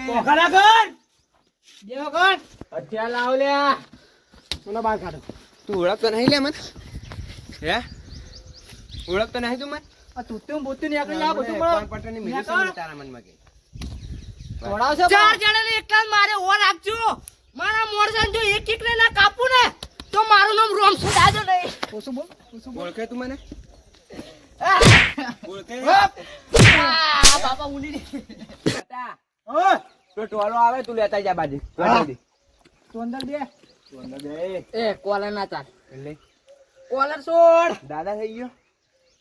પોખરા કર દેવો કર અત્યારે લાવ લે મને બહાર કાઢો તું ઓળખતો નહીં લે મને હે ઓળખતો નહીં તું મને આ તું બોતું ને આગળ લાવ બધું કોણ પટની મિલી છે તારા મનમાં કે થોડાવશે ચાર જણાને એકલા મારે ઓર આપજો મારા મોરસાન જો એક એક ને ના કાપું ને તો મારું નામ રોમ સુદાજો નહીં ઓછું બોલ ઓળખે તું મને ઓળખે બાપા ઉલી બેટા તો ટોલો આવે તું લેતા જા બાજી તું અંદર બે એ કોલર ના ચાલ એટલે કોલર છોડ દાદા થઈ ગયો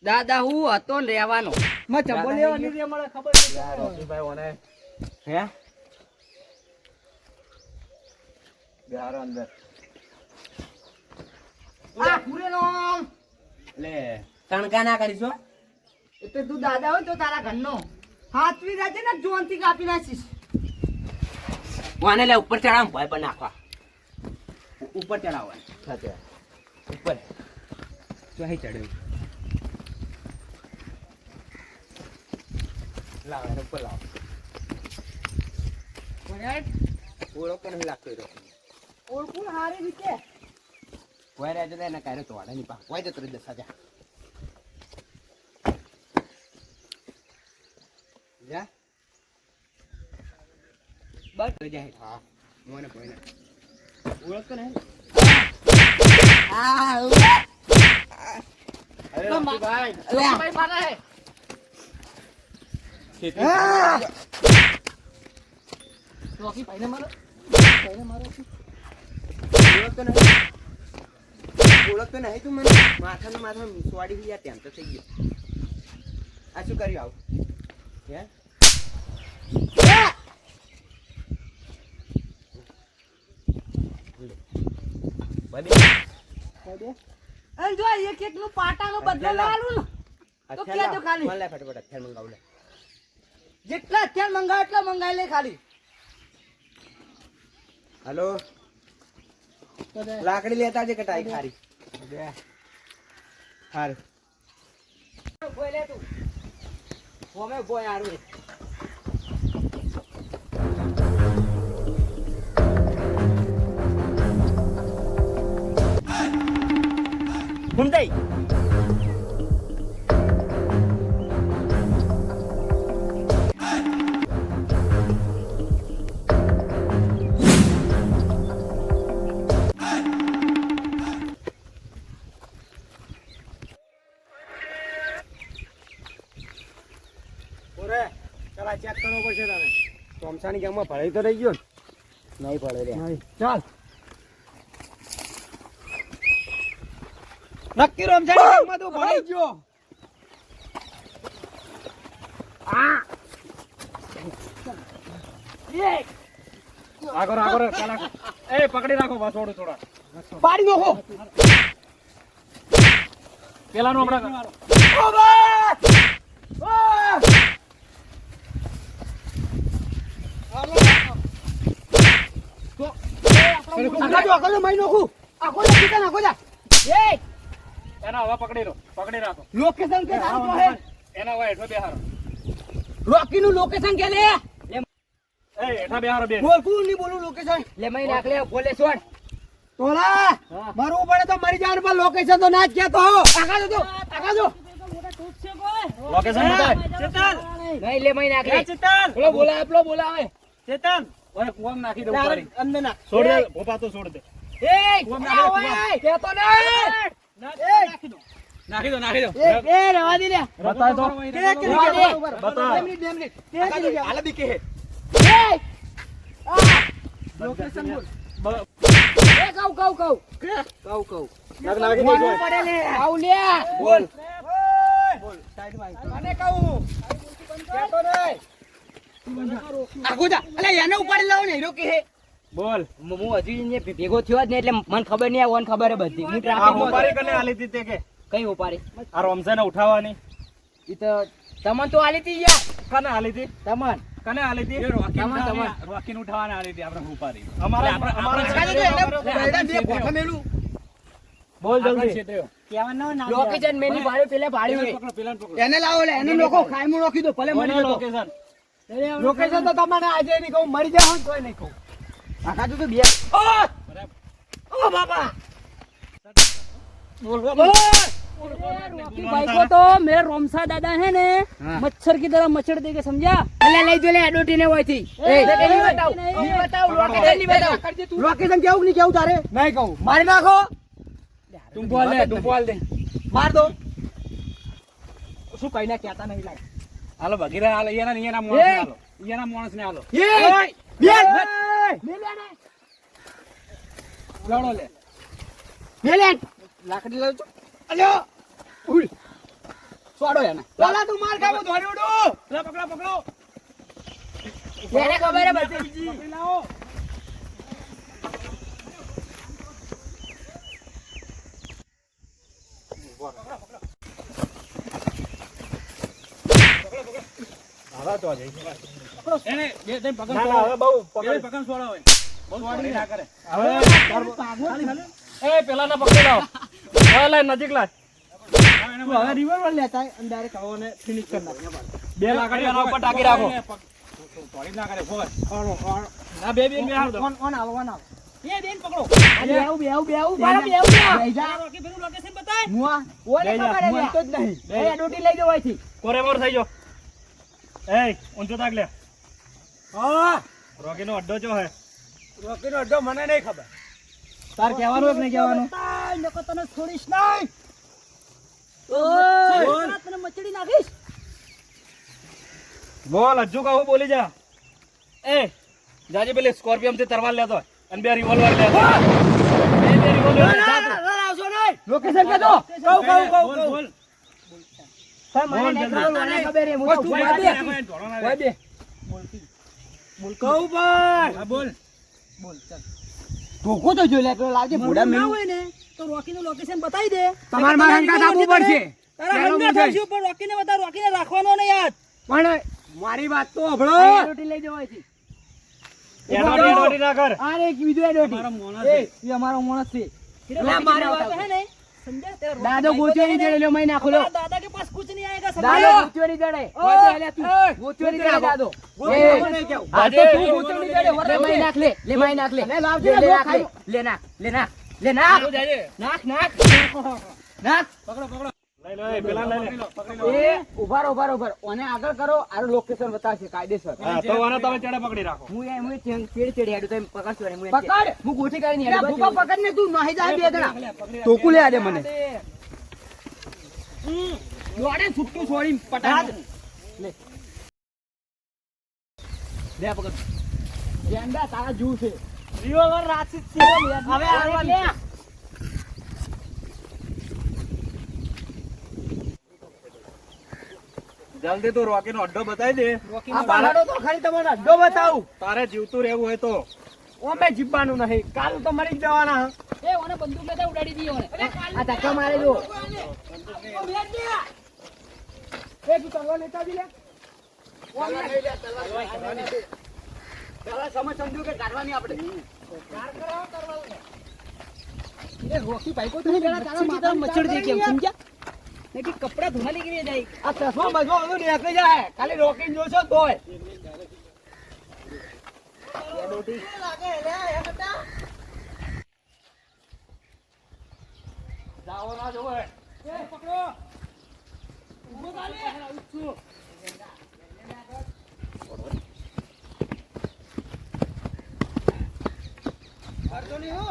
દાદા હું હતો ને રહેવાનો મે ચંબો લેવાની રે મને ખબર છે યાર રોશનભાઈ ઓને હે બેહારો અંદર આ પૂરે નામ લે તણકા ના કરીશો એટલે તું દાદા હોય તો તારા ઘરનો હાથવી જાજે ને જોનથી કાપી નાખીશ ઓને લે ઉપર ચડાવ ભાઈ પર નાખવા ઉપર ચડાવવાનું સાથે ઉપર જો અહીં ચડ્યું લાવ એને ઉપર લાવ ઓળખ નહીં લાગતો એ રોક ઓળખું હારી રીતે કોઈ રહેજો ને એના કાંઈ તોડે નહીં પા કોઈ જતો રહી દસ જા જા બસ જાય હા મને કોઈ ના ઓળખતો નહીં અરે ભાઈ મારા હે રોકી ભાઈને મારો ઓળખતો નહીં તું મને માથાનું માથા સ્વાડી ગયા ત્યાં તો થઈ ગયો આ શું કર્યું આવું હે અને જો એક એક નું પાટાનો બદલો લાલું ને તો કેજો ખાલી મને લે ફટાફટ અત્યારે મંગાવ લે જેટલા અત્યારે મંગાવ એટલા મંગાવી લે ખાલી હલો લાકડી લેતા જે કટાઈ ખારી હારું બોય લે તું હોમે બોય આરું ઘૂમતાઈ ચેક કરવો પડશે તને ચોમસાની ગામમાં ભરાઈ તો રહી ગયો ને નહીં પડે રે ચાલ નક્કી રમજાની ગામમાં તું ભરાઈ ગયો આગળ આગળ ચાલ એ પકડી રાખો બસ થોડું થોડા પાડી નાખો પેલાનું હમણાં ઓ બસ આખો માઈ નાખું આખો નાખો જા એ એના હવે પકડી રાખો લોકેશન કે નામ હે એના હવે હેઠો બેહારો રોકી નું લોકેશન કે લે એ હેઠા બેહારો બે બોલકું ની બોલું લોકેશન લે મઈ નાખ લે બોલે છોડ તોલા મરવું પડે તો મરી જવાનું પણ લોકેશન તો ના જ કે તો આગા જો લોકેશન બતાય ચેતન નહીં લે મઈ નાખ લે ચેતન પેલો બોલાવે ચેતન ઓય કુવામ નાખી દઉં પાડી અંદર નાખ છોડ દે ભોપા તો છોડ દે એ કુવામ નાખ કે તો નહીં નાખી દો એ રવા દે લે બતાય તો બતા 2 મિનિટ હાલ દી કે હે લોકેશન બોલ એ કહું નાખી દો પડે લે આવ લે બોલ સાઈડ માં મને કહું કે તો નહીં આગો જા અલે એને ઉપાડી લાવ ને હીરો કે હે બોલ હું હજી ને ભેગો થયો જ ને એટલે મને ખબર નહીં ઓન ખબર હે બધી હું આ ટ્રાફિક ઉપાડી કને આલી હતી તે કે કઈ ઉપાડી આ રમઝાન ઉઠાવવાની ઈ તો તમન તો આલી તી યાર કને આલી હતી તમન કને આલી હતી રોકીને ઉઠાવવાની આલી હતી આપણે ઉપાડી અમારે બોલ જલ્દી લોકેશન મેની ભાડે પેલે ભાડ્યું પેલા પકડો એને લાવો લે એને લોકો ખાઈમું રાખી દો ભલે મને લોકેશન લોકેશન તો તમને આજે નહીં કહું, મરી જાવ તોય નહીં કહું. આખા તું તો બે ઓ બાપા બોલ બોલ रॉकी भाई को तो मेरे रोमसा दादा है ने मच्छर की तरह मच्छर देके समझा। અલે લઈ જો લે ડોટી ને હોય થી એ નહીં બતાવ લોકેશન નહીં બતાવ લોકેશન કેવું નહીં કેવું તારે નહીં કહું મારી નાખો તું બોલ દે માર દો શું કઈ ના કહેતા નહીં લાગ હાલો ભગીરા હાલો એના માણસ ને હાલો એ બેન લે લે લડો લે લે લાકડી લાવ છો અલ્યો ઉલ છોડો એને લાલા તું માર ખાવો ધોરી ઉડો પકડો એને ખબર હે બધી લાવો હવે તો જઈ એને બે તઈ પકડ ના હવે બહુ પકડ છોડો હોય બહુ છોડી ના કરે હવે એ પેલા ના પકડી લાવ હવે લે નજીક લાવ હવે રિવોલ્વર લેતા અને ડાયરેક્ટ આવોને ફિનિશ કરી નાખ બે લાકડી આના ઉપર ટાકી રાખો છોડી ના કરે ફોર ના બે હાલ દો ઓન આવો ये बेन पकड़ो। અલે આવ બે बेहू रॉकी बेरू लोकेशन बताए। મુઆ ઓને ખબર હે તો જ નહીં એ ડોટી લઈ જવાય થી કોરે મોર થઈ જો એ ઊંચો તાક લે હા રોકી નો અડ્ડો જો હે રોકી નો અડ્ડો મને નહીં ખબર તાર કહેવાનું કે નહીં કહેવાનું नको तने छोड़ीश नहीं। ओए तने मछली नाखीश। બોલ હજુ કહું બોલી જા એ જાજે પેલે સ્કોર્પિયન થી તરવાર લેતો અને બે રિવોલ્વર લેતો બે રિવોલ્વર આવજો નહીં લોકેશન કે દો કહું બોલ સર મને નહીં ખબર હે હું તો કોઈ કોઈ દે બોલ કહું ભાઈ હા બોલ ધોકો તો જો લે તો લાવજે ભોડા ना મેલું हुए ने तो रॉकी નું લોકેશન बताई दे। તમાર માં હંકા આપવું પડશે તારા હંગા થાશે ઉપર રॉकी ને બતા રॉकी ને રાખવાનો ને યાદ। પણ મારી વાત તો હભળો ડોટી લઈ જવાય છે એડોટી ના કર આરે એક બીજો ડોટી મારો માણસ એ ઈ અમારો માણસ છે तेरा मारे बात है नहीं समझा तेरा દાદો ગોચ્યો ની જડે લ્યો મઈ નાખો લો दादा के पास कुछ नहीं आएगा દાદો समझा। ગોચ્યો ની જડે ઓય લે તું ગોચ્યો ની જડે દાદો આ તો તું ગોચ્યો ની જડે વરે મઈ નાખ લે મઈ નાખ લે લાવજે લે નાખ લે નાખ નાખ લઈ લે પેલા લઈ લે એ ઉભા ઓને આગળ કરો આરો લોકેશન બતાવશે કાયદેસર હા તો વાના તમે ચડે પકડી રાખો હું ચેડ હેડું તો પકડશો રે પકડ હું ગોઠી કરીને હેડું ભૂકા પકડ ને તું નહીં જાય બે જણા ટોકુ લે આડે મને લોડે છૂટું છોડી પટાડ લે પકડ જેંડા તારા જૂ છે રિવોલ્વર રાખી છે હવે આવા લે જલ્દી તું રોકી નો અડ્ડો બતાવી દે આ પાલાડો તો ખાલી તમને અડ્ડો બતાવું તારે જીવતું રહેવું હોય તો ઓમે જીવવાનું નહીં કાલ તો મરી જ જવાના ए ओने बंदूक लेता उड़ाड़ी दी ओने। આ ધક્કા મારે જો એ તું તલવાર લેતા દી લે ઓમે લઈ લે તલવાર પેલા સમજ સમજો કે કાઢવાની આપણે કાર કરાવો તલવાર એ રોકી ભાઈ કો તું જરા તારા માથા મચ્છર દે કેમ સમજ્યા नहीं कि कपड़ा धोना लेके जाए। આ ચશ્મા બજવા હવે નીકળી જાય ખાલી રોકી જોશો તોય જાઓ ના જોવે પકડો ઉભો ચાલે ઉઠો અડધો નહીં હો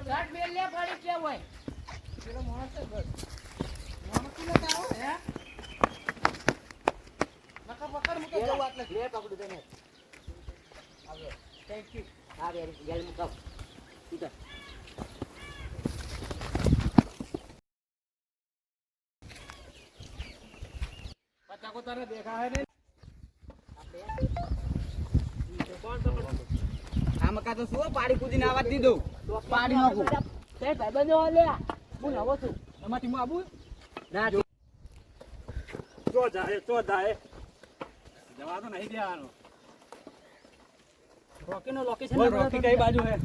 घाट बेल ले पानी क्या हुआ है। પેલો માણસ છે બસ માણસ ને તારો હે નકા પકડ મુકે જો વાત લે પકડું તને આવ્યો થેન્ક યુ આ રે ગેલ મુકાવ ઉધર બચ્ચા કો તારે દેખા હે ને આ મકા તો શું પાડી કૂદીને આવાજ દીધું તો પાડી નાખું ते भाईबंधो ले હું નવો છું તમારી ટીમ આબુ ના ચો જાય જવા તો નહીં દેવાનો रॉकी નો लोकेशन બોલ રોકી કઈ બાજુ હે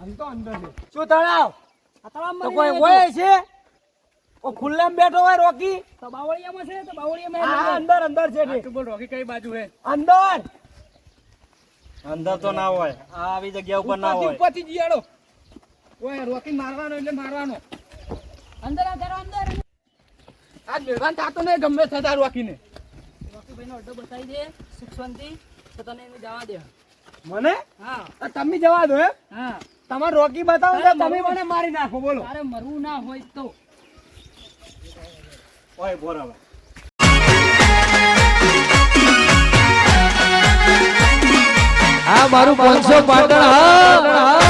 આમ તો અંદર છે શું તળાવ આ તમામ તો કોઈ હોય છે ઓ ખુલ્લામાં બેઠો હોય રોકી તો બાવળિયામાં છે તો બાવળિયામાં આ લાગે. અંદર અંદર છે તે. બોલ રોકી કઈ બાજુ હે અંદર અંદર તો ના હોય આ આવી જગ્યા ઉપર ના હોય ઉપરથી જીયાડો ઓય રોકી મારવાનો એટલે મારવાનો અંદર આ ઘરો અંદર આ બેવાન થાતો ને ગમે થતા રોકીને રોકીભાઈનો અડ્ડો બતાવી દે સુખ શાંતિ તો તને એને જવા દે. મને હા આ તમે જવા દો હે હા તમારે રોકી બતાવો તો તારે તમે મરવું- મને મારી નાખો બોલો તારે મરવું ના હોય તો ઓય બરાબર આ મારું 500 પાટણ હા